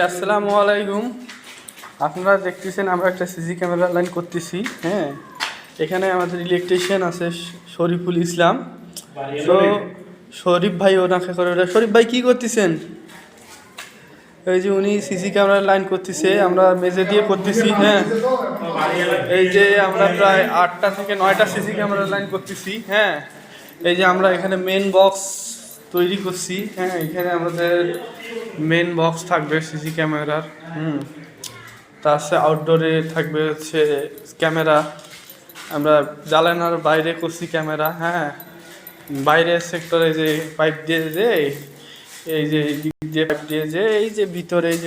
আসসালামু আলাইকুম। আপনারা দেখতেছেন আমরা একটা সিসি ক্যামেরা লাইন করতেছি। হ্যাঁ, এখানে আমাদের ইলেকট্রিশিয়ান আছে শরীফুল ইসলাম। তো শরীফ ভাই ওনাকে করে, শরীফ ভাই কি করতেছেন? এই যে উনি সিসি ক্যামেরা লাইন করতেছে, আমরা মেজে দিয়ে করতেছি। হ্যাঁ, এই যে আমরা প্রায় 8টা থেকে 9টা সিসি ক্যামেরা লাইন করতেছি। হ্যাঁ, এই যে আমরা এখানে মেন বক্স তৈরি করছি। হ্যাঁ, এখানে আমাদের মেন বক্স থাকবে সিসি ক্যামেরার। তার সাথে আউটডোরে থাকবে হচ্ছে ক্যামেরা। আমরা জানালার বাইরে করছি ক্যামেরা। হ্যাঁ, বাইরের সেক্টরে যে পাইপ দিয়ে যে এই যে দিক দিয়ে পাইপ দিয়ে যে এই যে ভিতরে এই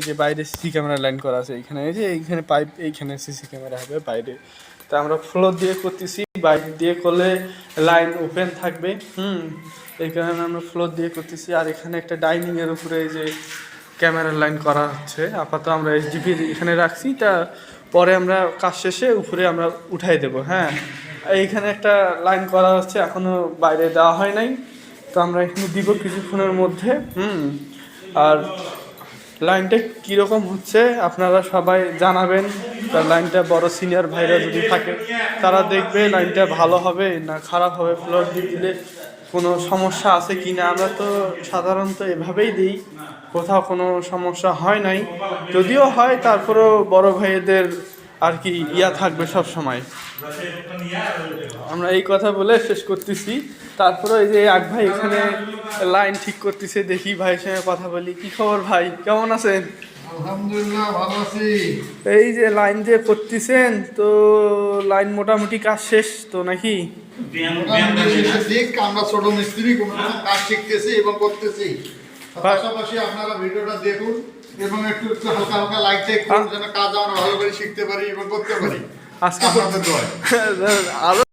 যে বাইরে সিসি ক্যামেরা লাইন করা আছে। এখানে এই যে এইখানে পাইপ, এইখানে সিসি ক্যামেরা হবে বাইরে। তা আমরা ফ্লোর দিয়ে করতেছি, বাইরে দিয়ে করলে লাইন ওপেন থাকবে। এই কারণে আমরা ফ্লোর দিয়ে করতেছি। আর এখানে একটা ডাইনিং এর উপরে এই যে ক্যামেরার লাইন করা হচ্ছে। আপাতত আমরা এইচডিপি এখানে রাখছি, তা পরে আমরা কাজ শেষে উপরে আমরা উঠাই দেব। হ্যাঁ, এইখানে একটা লাইন করা হচ্ছে, এখনো বাইরে দেওয়া হয় নাই, তো আমরা এখানে দিব কিছুক্ষণের মধ্যে। আর লাইনটা কীরকম হচ্ছে আপনারা সবাই জানাবেন। তার লাইনটা বড় সিনিয়র ভাইরা যদি থাকে তারা দেখবে লাইনটা ভালো হবে না খারাপ হবে, ফ্লোর দিয়ে দিলে কোনো সমস্যা আছে কি না। আমরা তো সাধারণত এভাবেই দিই, কোথাও কোনো সমস্যা হয় নাই। যদিও হয় তারপরেও বড় ভাইদের আর কি থাকবে সব সময়। আমরা এই কথা বলে শেষ করতেছি। তারপরে এই যে এক ভাই এখানে লাইন ঠিক করতেছে, দেখি ভাইয়ের সঙ্গে কথা বলি। কি খবর ভাই, কেমন আছেন? আলহামদুলিল্লাহ ভালো আছি। এই যে লাইন যে করতেছেন, তো লাইন মোটামুটি কাজ শেষ তো নাকি? আমরা ছোট মিস্ত্রি কোনো কাজ শিখতেছি এবং করতেছি। পাশাপাশি আপনারা ভিডিওটা দেখুন এবং একটু একটু হালকা হালকা লাইক দেখুন, যেন কাজ আমরা ভালো করে শিখতে পারি এবং করতে পারি। আজকে আপনাদের দোয়ায় আরো